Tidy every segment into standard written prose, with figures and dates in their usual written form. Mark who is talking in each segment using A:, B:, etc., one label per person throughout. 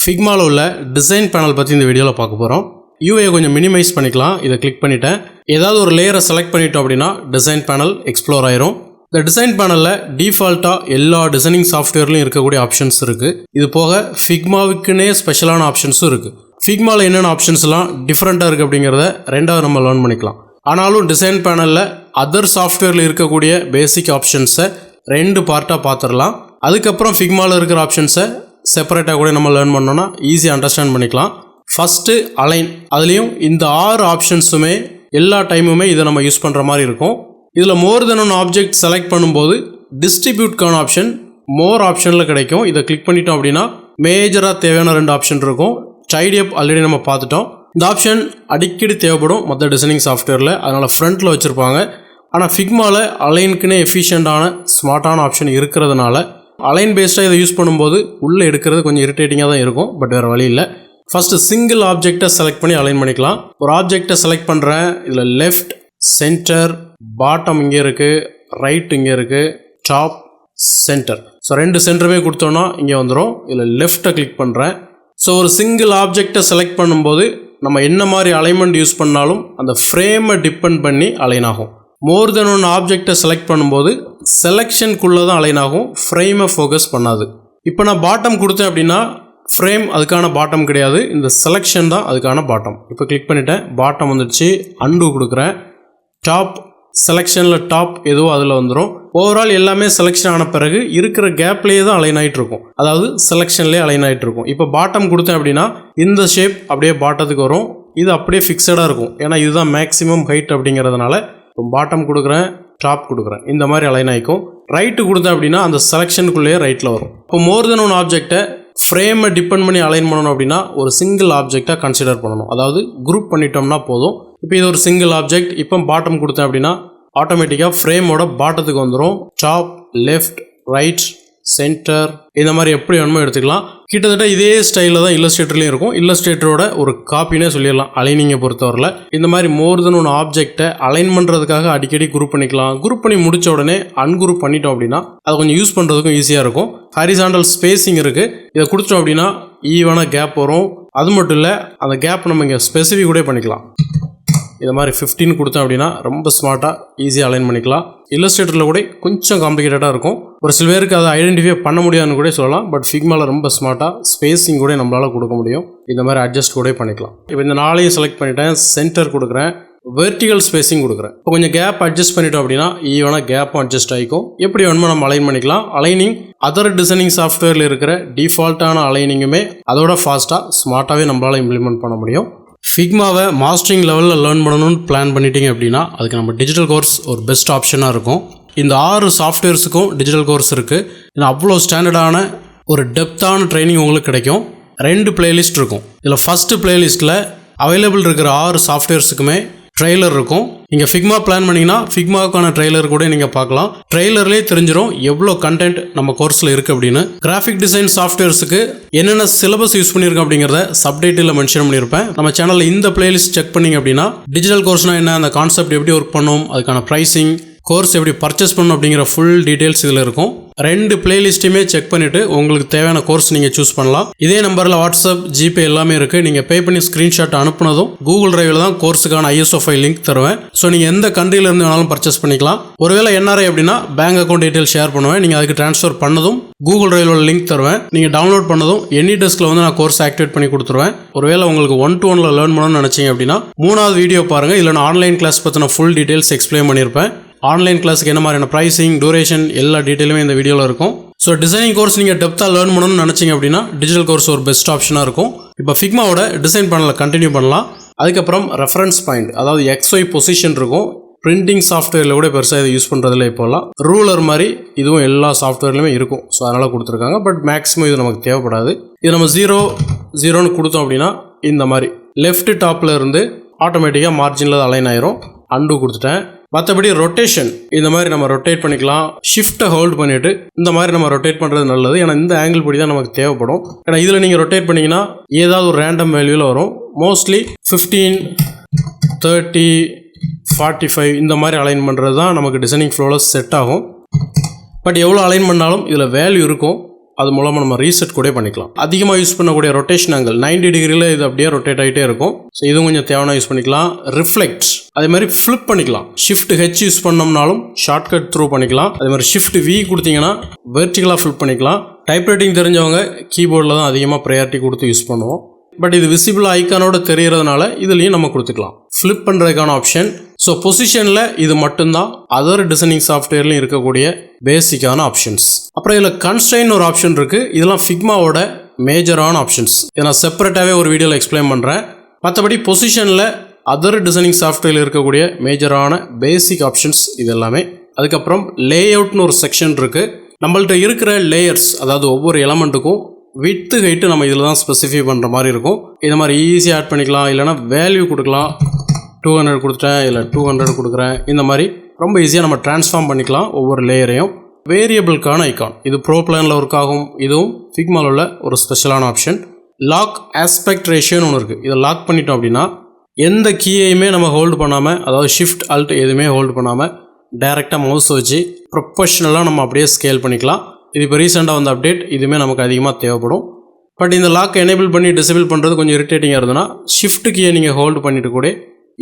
A: ஃபிக்மாவில் உள்ள design panel பற்றி இந்த வீடியோவில் பார்க்க போகிறோம். யூஐயை கொஞ்சம் மினிமைஸ் பண்ணிக்கலாம். இதை கிளிக் பண்ணிட்டேன். ஏதாவது ஒரு லேயரை செலக்ட் பண்ணிட்டோம் அப்படின்னா டிசைன் பேனல் எக்ஸ்ப்ளோர் ஆயிரும். இந்த டிசைன் பேனலில் டிஃபால்ட்டாக எல்லா டிசைனிங் சாஃப்ட்வேர்லையும் இருக்கக்கூடிய ஆப்ஷன்ஸ் இருக்குது. இது போக ஃபிக்மாவுக்குன்னே ஸ்பெஷலான ஆப்ஷன்ஸும் இருக்குது. ஃபிக்மாவில் என்னென்ன ஆப்ஷன்ஸ்லாம் டிஃப்ரெண்ட்டாக இருக்குது அப்படிங்கிறத ரெண்டாவது நம்ம லேர்ன் பண்ணிக்கலாம். ஆனாலும் டிசைன் பேனலில் அதர் சாஃப்ட்வேரில் இருக்கக்கூடிய பேசிக் ஆப்ஷன்ஸை ரெண்டு பார்ட்டாக பார்த்துடலாம். அதுக்கப்புறம் ஃபிக்மாவில் இருக்கிற ஆப்ஷன்ஸை செப்பரேட்டாக கூட நம்ம லேர்ன் பண்ணோன்னா ஈஸியாக அண்டர்ஸ்டாண்ட் பண்ணிக்கலாம். ஃபஸ்ட்டு அலைன், அதுலேயும் இந்த 6 ஆப்ஷன்ஸுமே எல்லா டைமுமே இதை நம்ம யூஸ் பண்ணுற மாதிரி இருக்கும். இதில் மோர் தென் ஒன் ஆப்ஜெக்ட் செலக்ட் பண்ணும்போது டிஸ்ட்ரிபியூட்கான ஆப்ஷன் மோர் ஆப்ஷனில் கிடைக்கும். இதை கிளிக் பண்ணிட்டோம் அப்படின்னா மேஜராக தேவையான 2 ஆப்ஷன் இருக்கும். டைடியப் ஆல்ரெடி நம்ம பார்த்துட்டோம். இந்த ஆப்ஷன் அடிக்கடி தேவைப்படும் மற்ற டிசைனிங் சாஃப்ட்வேரில், அதனால் ஃப்ரண்ட்டில் வச்சுருப்பாங்க. ஆனால் ஃபிக்மாவில் அலைனுக்குன்னே எஃபிஷியண்டான ஸ்மார்ட்டான ஆப்ஷன் இருக்கிறதுனால அலைன் பேஸ்டாக இதை யூஸ் பண்ணும்போது உள்ளே எடுக்கிறது கொஞ்சம் இரிட்டேட்டிங்காக தான் இருக்கும். பட் வேறு வழி இல்லை. ஃபஸ்ட்டு சிங்கிள் ஆப்ஜெக்டை செலக்ட் பண்ணி அலைன் பண்ணிக்கலாம். ஒரு ஆப்ஜெக்டை செலக்ட் பண்ணுறேன். இதில் லெஃப்ட், சென்டர், பாட்டம் இங்கே இருக்குது, ரைட் இங்கே இருக்குது, டாப், சென்டர். ஸோ 2 சென்டருமே கொடுத்தோன்னா இங்கே வந்துடும். இதில் லெஃப்ட்டை கிளிக் பண்ணுறேன். ஸோ ஒரு சிங்கிள் ஆப்ஜெக்டை செலக்ட் பண்ணும்போது நம்ம என்ன மாதிரி அலைன்மெண்ட் யூஸ் பண்ணாலும் அந்த ஃப்ரேமை டிபெண்ட் பண்ணி அலைன் ஆகும். மோர் தென் ஒன் ஆப்ஜெக்டை செலக்ட் பண்ணும்போது செலெக்ஷனுக்குள்ளே தான் அலைன் ஆகும், ஃப்ரேமை ஃபோக்கஸ் பண்ணாது. இப்போ நான் பாட்டம் கொடுத்தேன் அப்படின்னா ஃப்ரேம் அதுக்கான பாட்டம் கிடையாது, இந்த செலெக்ஷன் தான் அதுக்கான பாட்டம். இப்போ கிளிக் பண்ணிட்டேன், பாட்டம் வந்துடுச்சு. அண்டு கொடுக்குறேன். டாப், செலெக்ஷனில் டாப் எதுவோ அதில் வந்துடும். ஓவரால் எல்லாமே செலெக்ஷன் ஆன பிறகு இருக்கிற கேப்லேயே தான் அலைன் ஆகிட்டு இருக்கும், அதாவது செலெக்ஷன்லேயே அலைன் ஆகிட்டு இருக்கும். இப்போ பாட்டம் கொடுத்தேன் அப்படின்னா இந்த ஷேப் அப்படியே பாட்டத்துக்கு வரும். இது அப்படியே ஃபிக்ஸடாக இருக்கும், ஏன்னா இதுதான் மேக்ஸிமம் ஹைட் அப்படிங்கிறதுனால. இப்போ பாட்டம் கொடுக்குறேன், டாப் கொடுக்குறேன், இந்த மாதிரி அலைன் ஆகிக்கும். ரைட்டு கொடுத்தேன் அப்படின்னா அந்த செலெக்ஷனுக்குள்ளேயே ரைட்டில் வரும். இப்போ மோர் தென் ஒன் ஆப்ஜெக்டை ஃப்ரேமை டிபெண்ட் பண்ணி அலைன் பண்ணணும் அப்படின்னா ஒரு சிங்கிள் ஆப்ஜெக்டாக கன்சிடர் பண்ணணும், அதாவது குரூப் பண்ணிட்டோம்னா போதும். இப்போ இது ஒரு சிங்கிள் ஆப்ஜெக்ட். இப்போ பாட்டம் கொடுத்தேன் அப்படின்னா ஆட்டோமேட்டிக்காக ஃப்ரேமோட பாட்டத்துக்கு வந்துடும். டாப், லெஃப்ட், ரைட், சென்டர், இந்த மாதிரி எப்படி வேணுமோ எடுத்துக்கலாம். கிட்டத்தட்ட இதே ஸ்டைலில் தான் இல்லஸ்ட்ரேட்டர்லேயும் இருக்கும். இல்லஸ்ட்ரேட்டரோட ஒரு காப்பினே சொல்லிடலாம் அலைனிங்கை பொறுத்தவரையில். இந்த மாதிரி மோர் தென் ஒன் ஆப்ஜெக்டை அலைன் பண்ணுறதுக்காக அடிக்கடி குரூப் பண்ணிக்கலாம். குரூப் பண்ணி முடித்த உடனே அன்குரூப் பண்ணிட்டோம் அப்படின்னா அதை கொஞ்சம் யூஸ் பண்ணுறதுக்கும் ஈஸியாக இருக்கும். ஹாரிசாண்டல் ஸ்பேசிங் இருக்குது. இதை கொடுத்தோம் அப்படின்னா ஈவனாக கேப் வரும். அது மட்டும் இல்லை, அந்த கேப் நம்ம இங்கே ஸ்பெசிஃபிக் கூட பண்ணிக்கலாம். இது மாதிரி 15 கொடுத்தோம் அப்படின்னா ரொம்ப ஸ்மார்ட்டாக ஈஸியாக அலைன் பண்ணிக்கலாம். இல்லஸ்ட்ரேட்டரில் கூட கொஞ்சம் காம்ப்ளிகேட்டடாக இருக்கும். ஒரு சில பேருக்கு அதை ஐடென்டிஃபை பண்ண முடியாதுன்னு கூட சொல்லலாம். பட் ஃபிக்மாவில் ரொம்ப ஸ்மார்ட்டாக ஸ்பேசிங் கூட நம்மளால் கொடுக்க முடியும். இந்த மாதிரி அட்ஜஸ்ட் கூட பண்ணிக்கலாம். இப்போ இந்த 4ஐயும் செலக்ட் பண்ணிட்டேன், சென்டர் கொடுக்குறேன், வெர்டிகல் ஸ்பேசிங் கொடுக்குறேன். இப்போ கொஞ்சம் கேப் அட்ஜஸ்ட் பண்ணிட்டோம் அப்படின்னா ஈவனாக கேப்பும் அட்ஜஸ்ட் ஆகிக்கும். எப்படி வேணுமோ நம்ம அலைன் பண்ணிக்கலாம். அலைனிங் அதர் டிசைனிங் சாஃப்ட்வேரில் இருக்கிற டிஃபால்ட்டான அலைனிங்குமே அதோட ஃபாஸ்ட்டாக ஸ்மார்ட்டாகவே நம்மளால் இம்ப்ளிமெண்ட் பண்ண முடியும். ஃபிக்மாவை மாஸ்டரிங் லெவலில் லேர்ன் பண்ணணும்னு பிளான் பண்ணிட்டீங்க அப்படின்னா அதுக்கு நம்ம டிஜிட்டல் கோர்ஸ் ஒரு பெஸ்ட் ஆப்ஷனாக இருக்கும். இந்த 6 சாஃப்ட்வேர்ஸுக்கும் டிஜிட்டல் கோர்ஸ் இருக்குது. ஏன்னா அவ்வளோ ஸ்டாண்டர்டான ஒரு டெப்த்தான ட்ரைனிங் உங்களுக்கு கிடைக்கும். 2 பிளேலிஸ்ட் இருக்கும். இதில் ஃபஸ்ட்டு பிளேலிஸ்ட்டில் அவைலபிள் இருக்கிற 6 சாஃப்ட்வேர்ஸுக்குமே ட்ரெய்லர் இருக்கும். நீங்கள் ஃபிக்மா பிளான் பண்ணிங்கன்னா ஃபிக்மாவுக்கான ட்ரெய்லர் கூட நீங்கள் பார்க்கலாம். ட்ரெய்லர்லேயே தெரிஞ்சிடும் எவ்வளோ கண்டென்ட் நம்ம கோர்ஸில் இருக்குது அப்படின்னு. கிராஃபிக் டிசைன் சாஃப்ட்வேர்ஸுக்கு என்னென்ன சிலபஸ் யூஸ் பண்ணியிருக்கோம் அப்படிங்கிறத சப்டைட்டில் மென்ஷன் பண்ணியிருப்பேன். நம்ம சேனலில் இந்த பிளேலிஸ்ட் செக் பண்ணிங்க அப்படின்னா டிஜிட்டல் கோர்ஸ்னால் என்ன, அந்த கான்செப்ட் எப்படி ஒர்க் பண்ணும், அதுக்கான ப்ரைஸிங், கோர்ஸ் எப்படி பர்ச்சேஸ் பண்ணணும் அப்படிங்கிற ஃபுல் டீட்டெயில்ஸ் இதில் இருக்கும். 2 பிளேலிஸ்ட்டையுமே செக் பண்ணிவிட்டு உங்களுக்கு தேவையான கோர்ஸ் நீங்கள் சூஸ் பண்ணலாம். இதே நம்பரில் வாட்ஸ்அப், ஜிபே எல்லாமே இருக்குது. நீங்கள் பே பண்ணி ஸ்க்ரீன்ஷாட் அனுப்புனதும் கூகுள் டிரைவில் தான் கோர்ஸுக்கான ISO ஃபைல் லிங்க் தருவேன். ஸோ நீங்கள் எந்த கண்ட்ரியிலேருந்து வேணாலும் பர்ச்சேஸ் பண்ணிக்கலாம். ஒருவேளை NRI அப்படின்னா பேங்க் அக்கௌண்ட் டீட்டெயில் ஷேர் பண்ணுவேன். நீங்கள் அதுக்கு ட்ரான்ஸ்ஃபர் பண்ணதும் கூகுள் டிரைவில் லிங்க் தருவேன். நீங்கள் டவுன்லோட் பண்ணதும் எனி டெஸ்கில் வந்து நான் கோர்ஸ் ஆக்டிவேட் பண்ணி கொடுத்துருவேன். ஒருவேளை உங்களுக்கு 1-to-1 லேர்ன் பண்ணணும்னு நினச்சிங்க அப்படின்னா 3வது வீடியோ பாருங்கள். இல்லைனா ஆன்லைன் கிளாஸ் பற்றின ஃபுல் டீட்டெயில்ஸ் எக்ஸ்பிளைன் பண்ணியிருப்பேன். ஆன்லைன் கிளாஸுக்கு என்ன மாதிரியான ப்ரைஸிங், டியூரேஷன் எல்லா டீட்டெயிலுமே இந்த வீடியோவில் இருக்கும். ஸோ டிசைனிங் கோர்ஸ் நீங்கள் டெப்த்தாக லேர்ன் பண்ணணும்னு நினச்சிங்க அப்படின்னா டிஜிட்டல் கோர்ஸ் ஒரு பெஸ்ட் ஆப்ஷனாக இருக்கும். இப்போ ஃபிக்மாவோட டிசைன் பேனலில் கண்டினியூ பண்ணலாம். அதுக்கப்புறம் ரெஃபரன்ஸ் பாயிண்ட், அதாவது XY பொசிஷன் இருக்கும். பிரிண்டிங் சாஃப்ட்வேரில் கூட பெருசாக இதை யூஸ் பண்ணுறதில்ல. இப்போலாம் ரூலர் மாதிரி இதுவும் எல்லா சாஃப்ட்வேர்லையுமே இருக்கும். ஸோ அதனால் கொடுத்துருக்காங்க. பட் மேக்ஸிமம் இது நமக்கு தேவைப்படாது. இது நம்ம 0-0ன்னு கொடுத்தோம் அப்படின்னா இந்த மாதிரி லெஃப்ட் டாப்பில் இருந்து ஆட்டோமேட்டிக்காக மார்ஜினில் அலைன் ஆயிரும். அண்டு கொடுத்துட்டேன். மற்றபடி ரொட்டேஷன் இந்த மாதிரி நம்ம ரொட்டேட் பண்ணிக்கலாம். ஷிஃப்ட்டை ஹோல்ட் பண்ணிவிட்டு இந்த மாதிரி நம்ம ரொட்டேட் பண்ணுறது நல்லது. ஏன்னா இந்த ஆங்கிள் படி தான் நமக்கு தேவைப்படும். ஏன்னா இதில் நீங்கள் ரொட்டேட் பண்ணிங்கன்னா ஏதாவது ஒரு ரேண்டம் வேல்யூவில் வரும். மோஸ்ட்லி 15, 30, 45 இந்த மாதிரி அலைன் பண்ணுறது தான் நமக்கு டிசைனிங் ஃப்ளோவில் செட் ஆகும். பட் எவ்வளோ அலைன் பண்ணாலும் இதில் வேல்யூ இருக்கும். அது மூலமாக நம்ம ரீசெட் கூட பண்ணிக்கலாம். அதிகமாக யூஸ் பண்ணக்கூடிய ரொட்டேஷன் ஆங்கிள் 90 டிகிரியில் இது அப்படியே ரொட்டேட் ஆகிட்டே இருக்கும். ஸோ இதுவும் கொஞ்சம் தேவையான யூஸ் பண்ணிக்கலாம். ரிஃப்ளெக்ட் அதே மாதிரி ஃப்ளிப் பண்ணிக்கலாம். ஷிஃப்ட் ஹெச் யூஸ் பண்ணோம்னாலும் ஷார்ட்கட் த்ரூ பண்ணிக்கலாம். அதே மாதிரி ஷிஃப்ட் வி கொடுத்தீங்கன்னா வெர்டிகலாக ஃப்ளிப் பண்ணிக்கலாம். டைப்ரைட்டிங் தெரிஞ்சவங்க கீபோர்டில் தான் அதிகமாக ப்ரையாரிட்டி கொடுத்து யூஸ் பண்ணுவோம். பட் இது விசிபிள் ஐக்கானோட தெரியறதுனால இதுலேயும் நம்ம கொடுத்துக்கலாம். ஃப்ளிப் பண்ணுறதுக்கான ஆப்ஷன். ஸோ பொசிஷனில் இது மட்டும்தான் அதர் டிசைனிங் சாஃப்ட்வேர்லையும் இருக்கக்கூடிய பேசிக்கான ஆப்ஷன்ஸ். அப்புறம் இதில் கன்ஸ்ட்ரெயின் ஒரு ஆப்ஷன் இருக்குது. இதெல்லாம் ஃபிக்மாவோட மேஜரான ஆப்ஷன்ஸ். இதை நான் செப்பரேட்டாகவே ஒரு வீடியோவில் எக்ஸ்பிளைன் பண்ணுறேன். மற்றபடி பொசிஷனில் அதர் டிசைனிங் சாஃப்ட்வேரில் இருக்கக்கூடிய மேஜரான பேசிக் ஆப்ஷன்ஸ் இது எல்லாமே. அதுக்கப்புறம் லே அவுட்னு ஒரு செக்ஷன் இருக்குது. நம்மள்ட்ட இருக்கிற லேயர்ஸ், அதாவது ஒவ்வொரு எலமெண்ட்டுக்கும் வித்து ஹைட்டு நம்ம இதில் தான் ஸ்பெசிஃபை பண்ணுற மாதிரி இருக்கும். இது மாதிரி ஈஸியாக ஆட் பண்ணிக்கலாம். இல்லைனா வேல்யூ கொடுக்கலாம். 200 கொடுத்துட்டேன், இல்லை 200 கொடுக்குறேன். இந்த மாதிரி ரொம்ப ஈஸியாக நம்ம ட்ரான்ஸ்ஃபார்ம் பண்ணிக்கலாம் ஒவ்வொரு லேயரையும். வேரியபிளுக்கான ஐக்கான் இது ப்ரோ பிளானில் ஒர்க் ஆகும். இதுவும் ஃபிக்மாவில் உள்ள ஒரு ஸ்பெஷலான ஆப்ஷன். லாக் ஆஸ்பெக்ட் ரேஷியோன்னு ஒன்று இருக்குது. இதை லாக் பண்ணிட்டோம் அப்படின்னா எந்த கீயையுமே நம்ம ஹோல்டு பண்ணாமல், அதாவது ஷிஃப்ட் அல்ட் எதுவுமே ஹோல்டு பண்ணாமல் டைரெக்டாக மவுஸ் வச்சு ப்ரொஃபஷ்னலாக நம்ம அப்படியே ஸ்கேல் பண்ணிக்கலாம். இது இப்போ ரீசெண்டாக வந்த அப்டேட். இதுவுமே நமக்கு அதிகமாக தேவைப்படும். பட் இந்த லாக் எனேபிள் பண்ணி டிசேபிள் பண்ணுறது கொஞ்சம் இரிட்டேட்டிங்காக இருந்ததுன்னா ஷிஃப்ட் கீயை நீங்கள் ஹோல்டு பண்ணிட்டு கூட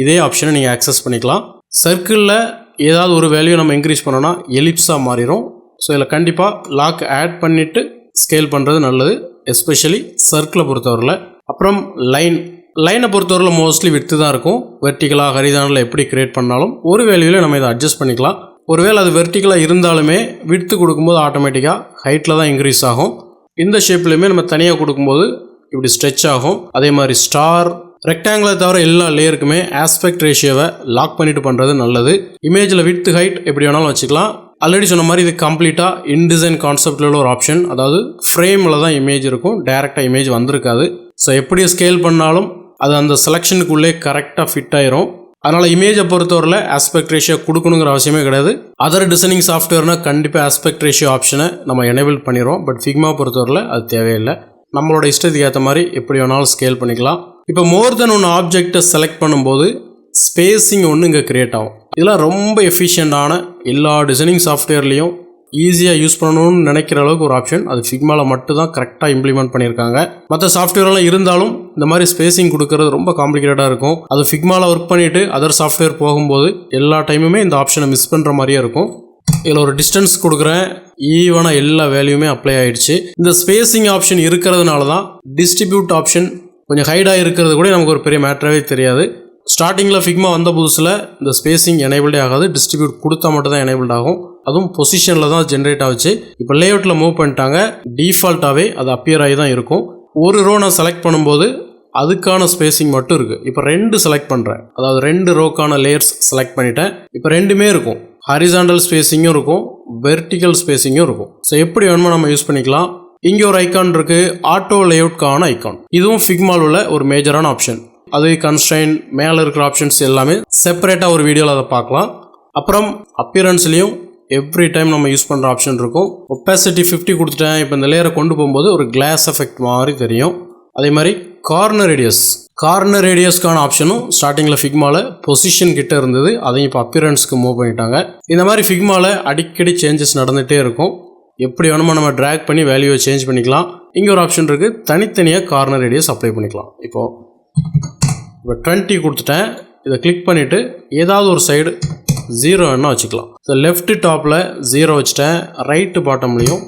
A: இதே ஆப்ஷனை நீங்கள் ஆக்சஸ் பண்ணிக்கலாம். சர்க்கிளில் ஏதாவது ஒரு வேல்யூ நம்ம இன்க்ரீஸ் பண்ணோன்னா எலிப்ஸாக மாறிடும். ஸோ இதில் கண்டிப்பாக லாக் ஆட் பண்ணிவிட்டு ஸ்கேல் பண்ணுறது நல்லது, எஸ்பெஷலி சர்க்கிளை பொறுத்தவரையில். அப்புறம் லைனை பொறுத்தவரையில் மோஸ்ட்லி விட்டு தான் இருக்கும். வெர்டிகலாக ஹரிசாண்டலில் எப்படி கிரியேட் பண்ணாலும் ஒரு வேல்யூவில் நம்ம இதை அட்ஜஸ்ட் பண்ணிக்கலாம். ஒருவேளை அது வெர்டிகலாக இருந்தாலுமே விட்த்து கொடுக்கும்போது ஆட்டோமேட்டிக்காக ஹைட்டில் தான் இன்க்ரீஸ் ஆகும். இந்த ஷேப்லையுமே நம்ம தனியாக கொடுக்கும்போது இப்படி ஸ்ட்ரெச் ஆகும். அதே மாதிரி ஸ்டார், ரெக்டாங்கிளை தவிர எல்லா லேயருக்குமே ஆஸ்பெக்ட் ரேஷியோவை லாக் பண்ணிட்டு பண்ணுறது நல்லது. இமேஜில் விட்த்து ஹைட் எப்படி வேணாலும் வச்சுக்கலாம். ஆல்ரெடி சொன்ன மாதிரி இது கம்ப்ளீட்டாக இன்டிசைன் கான்செப்டில் உள்ள ஒரு ஆப்ஷன். அதாவது ஃப்ரேமில் தான் இமேஜ் இருக்கும், டேரெக்டாக இமேஜ் வந்திருக்காது. ஸோ எப்படி ஸ்கேல் பண்ணாலும் அது அந்த செலெக்ஷனுக்குள்ளே கரெக்டாக ஃபிட் ஆயிரும். அதனால் இமேஜை பொறுத்தவரையில் ஆஸ்பெக்ட் ரேஷியோ கொடுக்கணுங்கிற அவசியமே கிடையாது. அதர் டிசைனிங் சாஃப்ட்வேர்னால் கண்டிப்பாக ஆஸ்பெக்ட் ரேஷியோ ஆப்ஷனை நம்ம எனேபிள் பண்ணிடுவோம். பட் ஃபிக்மா பொறுத்தவரையில் அது தேவையில்லை. நம்மளோட இஷ்டத்துக்கு ஏற்ற மாதிரி எப்படி வேணாலும் ஸ்கேல் பண்ணிக்கலாம். இப்போ மோர் தென் ஒன்று ஆப்ஜெக்டை செலக்ட் பண்ணும்போது ஸ்பேஸிங் ஒன்று இங்கே க்ரியேட் ஆகும். இதெல்லாம் ரொம்ப எஃபிஷியண்டான எல்லா டிசைனிங் சாஃப்ட்வேர்லேயும் ஈஸியாக யூஸ் பண்ணணும்னு நினைக்கிற அளவுக்கு ஒரு ஆப்ஷன். அது ஃபிக்மாவில் மட்டும் தான் கரெக்டாக இம்ப்ளிமெண்ட் பண்ணியிருக்காங்க. மற்ற சாஃப்ட்வேர்லாம் இருந்தாலும் இந்த மாதிரி ஸ்பேசிங் கொடுக்கறது ரொம்ப காம்ப்ளிகேட்டடாக இருக்கும். அது ஃபிக்மாவில் ஒர்க் பண்ணிவிட்டு அதர் சாஃப்ட்வேர் போகும்போது எல்லா டைமுமே இந்த ஆப்ஷனை மிஸ் பண்ணுற மாதிரியே இருக்கும். இதில் ஒரு டிஸ்டன்ஸ் கொடுக்குறேன், ஈவனாக எல்லா வேல்யூமே அப்ளை ஆகிடுச்சு. இந்த ஸ்பேசிங் ஆப்ஷன் இருக்கிறதுனால தான் டிஸ்ட்ரிபியூட் ஆப்ஷன் கொஞ்சம் ஹைடாக இருக்கிறது கூட நமக்கு ஒரு பெரிய மேட்டராகவே தெரியாது. ஸ்டார்டிங்கில் ஃபிக்மா வந்த புதுசில் இந்த ஸ்பேசிங் எனேபிள்டே ஆகாது. டிஸ்ட்ரிபியூட் கொடுத்தா மட்டும் தான் எனேபிள்ட் ஆகும். அதுவும் பொசிஷனில் தான் ஜென்ரேட் ஆகுச்சு. இப்போ லேஅவுட்டில் மூவ் பண்ணிட்டாங்க. டிஃபால்ட்டாகவே அது அப்பியர் ஆகி தான் இருக்கும். ஒரு ரோ நான் செலக்ட் பண்ணும்போது அதுக்கான ஸ்பேசிங் மட்டும் இருக்குது. இப்போ 2 செலக்ட் பண்ணுறேன், அதாவது 2 ரோக்கான லேயர்ஸ் செலக்ட் பண்ணிட்டேன். இப்போ 2மே இருக்கும். ஹரிசாண்டல் ஸ்பேசிங்கும் இருக்கும், வெர்டிக்கல் ஸ்பேசிங்கும் இருக்கும். ஸோ எப்படி வேணுமோ நம்ம யூஸ் பண்ணிக்கலாம். இங்கே ஒரு ஐக்கான் இருக்குது, ஆட்டோ லேஅவுட்கான ஐக்கான். இதுவும் ஃபிக்மாவில் உள்ள ஒரு மேஜரான ஆப்ஷன். அது கன்ஸ்ட்ரெயின் மேலே இருக்கிற ஆப்ஷன்ஸ் எல்லாமே செப்பரேட்டாக ஒரு வீடியோவில் அதை பார்க்கலாம். அப்புறம் அப்பியரன்ஸ்லேயும் எவ்ரி டைம் நம்ம யூஸ் பண்ணுற ஆப்ஷன் இருக்கும். ஒப்பாசிட்டி 50 கொடுத்துட்டேன். இப்போ இந்த லேயரை கொண்டு போகும்போது ஒரு கிளாஸ் எஃபெக்ட் மாதிரி தெரியும். அதே மாதிரி கார்னர் ரேடியஸ்க்கான ஆப்ஷனும் ஸ்டார்டிங்கில் ஃபிக்மாவில் பொசிஷன் கிட்ட இருந்தது. அதையும் இப்போ அப்பியரன்ஸ்க்கு மூவ் பண்ணிட்டாங்க. இந்த மாதிரி ஃபிக்மாவில் அடிக்கடி சேஞ்சஸ் நடந்துகிட்டே இருக்கும். எப்படி வேணுமோ நம்ம ட்ராக் பண்ணி வேல்யூவை சேஞ்ச் பண்ணிக்கலாம். இங்கே ஒரு ஆப்ஷன் இருக்குது, தனித்தனியாக கார்னர் ரேடியஸ் அப்ளை பண்ணிக்கலாம். இப்போ 20 கொடுத்துட்டேன். இதை கிளிக் பண்ணிவிட்டு ஏதாவது ஒரு சைடு 0 வேணால் வச்சுக்கலாம். ஸோ லெஃப்ட் டாப்பில் 0 வச்சுட்டேன், ரைட்டு பாட்டம்லேயும்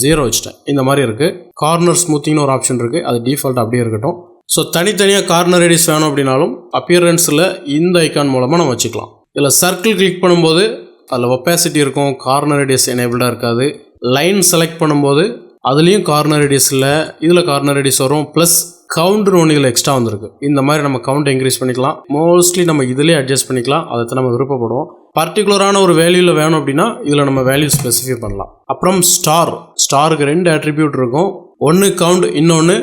A: 0 வச்சுட்டேன். இந்த மாதிரி இருக்குது. கார்னர் ஸ்மூத்திங்னு ஒரு ஆப்ஷன் இருக்குது, அது டிஃபால்ட் அப்படியே இருக்கட்டும். ஸோ தனித்தனியாக கார்னர் ரேடியஸ் வேணும் அப்படின்னாலும் அப்பியரன்ஸில் இந்த ஐக்கான் மூலமாக நம்ம வச்சுக்கலாம். இதில் சர்க்கிள் கிளிக் பண்ணும்போது அதில் ஒப்பாசிட்டி இருக்கும், கார்னர் ரேடியஸ் எனேபிளாக இருக்காது. லைன் செலக்ட் பண்ணும்போது அதுலேயும் கார்னர் ரேடியஸ் இல்லை, இதில் கார்னர் ரேடியஸ் வரும். ப்ளஸ் கவுண்ட்னு ஒன்று இதில் எக்ஸ்ட்ரா வந்திருக்கு. இந்த மாதிரி நம்ம கவுண்ட் இன்க்ரீஸ் பண்ணிக்கலாம். மோஸ்ட்லி நம்ம இதிலே அட்ஜஸ்ட் பண்ணிக்கலாம். அதை நம்ம விருப்பப்படுவோம். பர்டிகுலரான ஒரு வேல்யூவில் வேணும் அப்படின்னா இதில் நம்ம வேல்யூ ஸ்பெசிஃபை பண்ணலாம். அப்புறம் ஸ்டாருக்கு 2 அட்ரிபியூட் இருக்கும். ஒன்று கவுண்ட், இன்னொன்று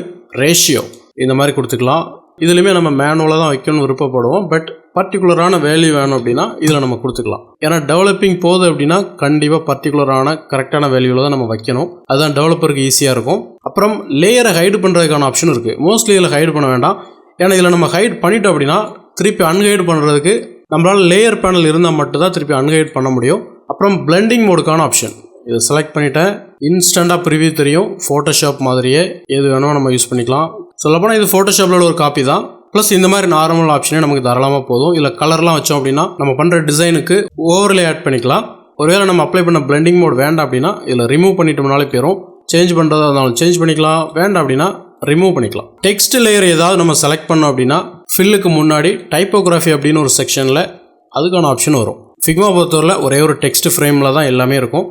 A: ரேஷியோ. இந்த மாதிரி கொடுத்துக்கலாம். இதுலையுமே நம்ம மேனுவலாக தான் வைக்கணும்னு விருப்பப்படுவோம். பட் பர்டிகுலரான வேல்யூ வேணும் அப்படின்னா இதில் நம்ம கொடுத்துக்கலாம். ஏன்னா டெவலப்பிங் போகுது அப்படின்னா கண்டிப்பாக பர்டிகுலரான கரெக்டான வேல்யூவில் தான் நம்ம வைக்கணும். அதுதான் டெவலப்பருக்கு ஈஸியாக இருக்கும். அப்புறம் லேயரை ஹைடு பண்ணுறதுக்கான ஆப்ஷன் இருக்குது. மோஸ்ட்லி இதில் ஹைடு பண்ண வேண்டாம். ஏன்னா இதில் நம்ம ஹைட் பண்ணிட்டோம் அப்படின்னா திருப்பி அன்ஹைடு பண்ணுறதுக்கு நம்மளால் லேயர் பேனல் இருந்தால் மட்டும்தான் திருப்பி அன்ஹைட் பண்ண முடியும். அப்புறம் பிளெண்டிங் மோடுக்கான ஆப்ஷன். இதை செலக்ட் பண்ணிவிட்டேன். இன்ஸ்டண்ட்டாக ப்ரிவியூ தெரியும். ஃபோட்டோஷாப் மாதிரியே எது வேணுமோ நம்ம யூஸ் பண்ணிக்கலாம். சொல்லப்போனால் இது ஃபோட்டோஷாப்பில் ஒரு காப்பி தான். ப்ளஸ் இந்த மாதிரி நார்மல் ஆப்ஷனே நமக்கு தாராளமாக போதும். இல்லை கலர்லாம் வச்சோம் அப்படின்னா நம்ம பண்ணுற டிசைனுக்கு ஓவர்லே ஆட் பண்ணிக்கலாம். ஒருவேளை நம்ம அப்ளை பண்ண பிளெண்டிங் மோட் வேண்டாம் அப்படின்னா இதில் ரிமூவ் பண்ணிட்டோம்னாலே போயிடும். சேஞ்ச் பண்ணுறதா இருந்தாலும் சேஞ்ச் பண்ணிக்கலாம், வேண்டாம் அப்படின்னா ரிமூவ் பண்ணிக்கலாம். டெக்ஸ்ட் லேயர் ஏதாவது நம்ம செலக்ட் பண்ணோம் அப்படின்னா ஃபில்லுக்கு முன்னாடி டைப்போகிராஃபி அப்படின்னு ஒரு செக்ஷனில் அதுக்கான ஆப்ஷன் வரும். ஃபிக்மா பொறுத்தவரையில் ஒரே ஒரு டெக்ஸ்ட் ஃப்ரேமில் தான் எல்லாமே இருக்கும்.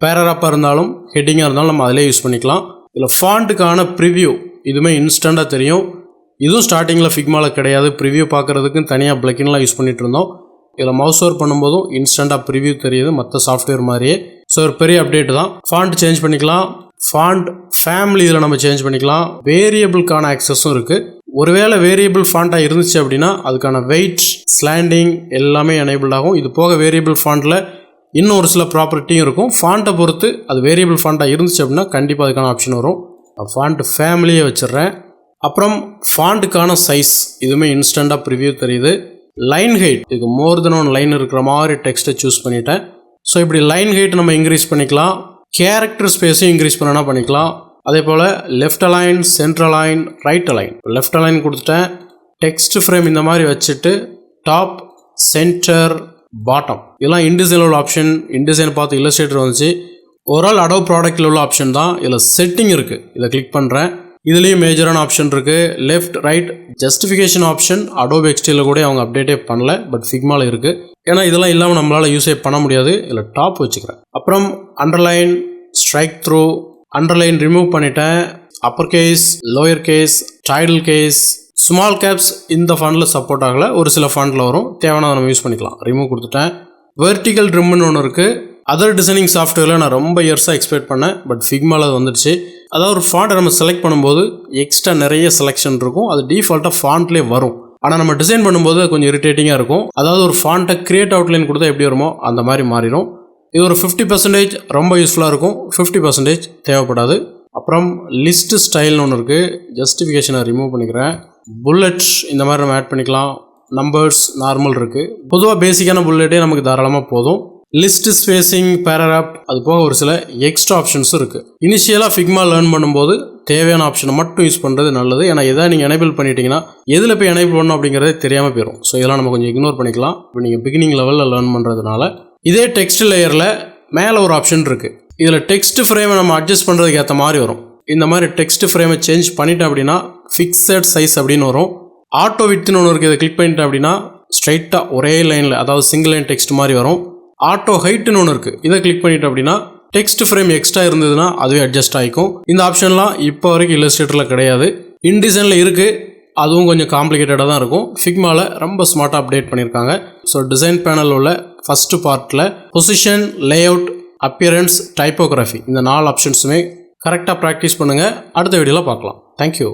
A: பேராகிராஃபாக இருந்தாலும் ஹெட்டிங்காக இருந்தாலும் நம்ம அதிலே யூஸ் பண்ணிக்கலாம். இதில் ஃபாண்ட்டுக்கான ப்ரிவ்யூ இதுவுமே இன்ஸ்டண்ட்டாக தெரியும். இதுவும் ஸ்டார்டிங்கில் ஃபிக்மாவில் கிடையாது. ப்ரிவ்யூ பார்க்குறதுக்கு தனியாக பிளக்கின்லாம் யூஸ் பண்ணிகிட்டு இருந்தோம். இதில் மவுஸ் ஓவர் பண்ணும்போதும் இன்ஸ்டண்ட்டாக ப்ரிவ்யூ தெரியுது மற்ற சாஃப்ட்வேர் மாதிரியே. ஸோ ஒரு பெரிய அப்டேட் தான். ஃபாண்ட் சேஞ்ச் பண்ணிக்கலாம். ஃபாண்ட் ஃபேமிலி இதில் நம்ம சேஞ்ச் பண்ணிக்கலாம். வேரியபிளுக்கான ஆக்சஸும் இருக்குது. ஒருவேளை வேரியபிள் ஃபாண்ட்டாக இருந்துச்சு அப்படின்னா அதுக்கான வெயிட், ஸ்லாண்டிங் எல்லாமே எனேபிள் ஆகும். இது போக வேரியபிள் ஃபாண்ட்டில் இன்னும் ஒரு சில ப்ராப்பர்ட்டியும் இருக்கும். ஃபாண்ட்டை பொறுத்து அது வேரியபிள் ஃபாண்ட்டாக இருந்துச்சு அப்படின்னா கண்டிப்பாக அதுக்கான ஆப்ஷன் வரும். ஃபாண்ட் ஃபேமிலியை வச்சிடுறேன். அப்புறம் ஃபாண்ட்டுக்கான சைஸ் இதுவுமே இன்ஸ்டண்ட்டாக ப்ரிவ்யூ தெரியுது. லைன் ஹைட் இதுக்கு மோர் தென் ஒன் லைன் இருக்கிற மாதிரி டெக்ஸ்ட்டை சூஸ் பண்ணிட்டேன். ஸோ இப்படி லைன் ஹைட் நம்ம இன்க்ரீஸ் பண்ணிக்கலாம். கேரக்டர் ஸ்பேஸையும் இன்க்ரீஸ் பண்ணனா பண்ணிக்கலாம். அதே போல் left align, central align, right align. Left align கொடுத்துட்டேன். டெக்ஸ்ட் ஃப்ரேம் இந்த மாதிரி வச்சுட்டு டாப், சென்டர், பாட்டம் இதெல்லாம் இன்டிசைனில் உள்ள ஆப்ஷன். இன்டிசைன் பார்த்து இல்லஸ்ட்ரேட்டர் வந்துச்சு. ஓவரால் அடோப் ப்ராடக்ட்டில் உள்ள ஆப்ஷன் தான். இதில் செட்டிங் இருக்குது. இதை கிளிக் பண்ணுறேன். இதுலேயும் மேஜரான ஆப்ஷன் இருக்குது. Left, right, justification option Adobe எக்ஸ்டியில் கூட அவங்க அப்டேட்டே பண்ணல. பட் ஃபிக்மாவில் இருக்குது. ஏன்னா இதெல்லாம் இல்லாமல் நம்மளால் யூஸே பண்ண முடியாது. இதில் டாப் வச்சுக்கிறேன். அப்புறம் underline, strike through, underline remove பண்ணிட்டேன். Upper case, lower case, title case, small caps இந்த ஃபண்டில் சப்போர்ட் ஆகலை. ஒரு சில ஃபண்டில் வரும். தேவையான நம்ம யூஸ் பண்ணிக்கலாம். ரிமூவ் கொடுத்துட்டேன். வெர்டிக்கல் ட்ரிம்னு ஒன்று இருக்குது. அதர் டிசைனிங் சாஃப்ட்வேரில் நான் ரொம்ப இயர்ஸாக எக்ஸ்பெக்ட் பண்ணேன். பட் ஃபிக்மாவில் அது வந்துடுச்சு. அதாவது ஒரு ஃபாண்ட்டை நம்ம செலக்ட் பண்ணும்போது எக்ஸ்ட்ரா நிறைய செலெக்ஷன் இருக்கும். அது டிஃபால்ட்டாக ஃபாண்ட்லேயே வரும். ஆனால் நம்ம டிசைன் பண்ணும்போது கொஞ்சம் இரிட்டேட்டிங்காக இருக்கும். அதாவது ஒரு ஃபாண்ட்டை கிரியேட் அவுட்லைன் கொடுத்தா எப்படி வருமோ அந்த மாதிரி மாறிடும். இது ஒரு 50% ரொம்ப யூஸ்ஃபுல்லாக இருக்கும். 50% தேவைப்படாது. அப்புறம் லிஸ்ட் ஸ்டைல்னு ஒன்று இருக்குது. ஜஸ்டிஃபிகேஷனை ரிமூவ் பண்ணிக்கிறேன். புல்லட்ஸ் இந்த மாதிரி நம்ம ஆட் பண்ணிக்கலாம். நம்பர்ஸ் நார்மல் இருக்குது. பொதுவாக பேசிக்கான புல்லட்டே நமக்கு தாராளமாக போதும். லிஸ்ட் ஸ்பேசிங், பேராகிராஃப் அது போக ஒரு சில எக்ஸ்ட்ரா ஆப்ஷன்ஸும் இருக்குது. இனிஷியலாக ஃபிக்மா லேர்ன் பண்ணும்போது தேவையான ஆப்ஷனை மட்டும் யூஸ் பண்ணுறது நல்லது. ஏன்னா எதாவது நீங்கள் எனேபிள் பண்ணிட்டீங்கன்னா எதில் போய் எனேபிள் பண்ணணும் அப்படிங்கிறதே தெரியாமல் போயிடும். ஸோ இதெல்லாம் நம்ம கொஞ்சம் இக்னோர் பண்ணிக்கலாம். இப்போ நீங்கள் பிகினிங் லெவலில் லேர்ன் பண்ணுறதுனால. இதே டெக்ஸ்ட் லேயரில் மேலே ஒரு ஆப்ஷன் இருக்குது. இதில் டெக்ஸ்ட் ஃப்ரேமை நம்ம அட்ஜஸ்ட் பண்ணுறதுக்கு ஏற்ற மாதிரி வரும். இந்த மாதிரி டெக்ஸ்ட் ஃப்ரேமை சேஞ்ச் பண்ணிட்டேன் அப்படின்னா ஃபிக்ஸட் சைஸ் அப்படின்னு வரும். ஆட்டோ விட்னு ஒன்று இருக்குது. இதை கிளிக் பண்ணிட்டேன் அப்படின்னா ஸ்ட்ரைட்டாக ஒரே லைனில் அதாவது சிங்கிள் லைன் டெக்ஸ்ட் மாதிரி வரும். ஆட்டோ ஹைட்டுன்னு ஒன்று இருக்குது. இதை கிளிக் பண்ணிட்டேன் அப்படின்னா டெக்ஸ்ட் ஃப்ரேம் எக்ஸ்ட்ரா இருந்ததுன்னா அதுவே அட்ஜஸ்ட் ஆகிக்கும். இந்த ஆப்ஷன்லாம் இப்போ வரைக்கும் இல்லஸ்ட்ரேட்டரில் கிடையாது. இன்டிசைனில் இருக்குது. அதுவும் கொஞ்சம் காம்ப்ளிகேட்டடாக தான் இருக்கும். ஃபிக்மாவில் ரொம்ப ஸ்மார்ட்டாக அப்டேட் பண்ணியிருக்காங்க. ஸோ டிசைன் பேனல் உள்ள ஃபஸ்ட்டு பார்ட்டில் பொசிஷன், லேஅவுட், அப்பியரன்ஸ், டைப்போகிராஃபி இந்த 4 ஆப்ஷன்ஸுமே கரெக்டாக ப்ராக்டிஸ் பண்ணுங்கள். அடுத்த வீடியோவில் பார்க்கலாம். தேங்க்யூ.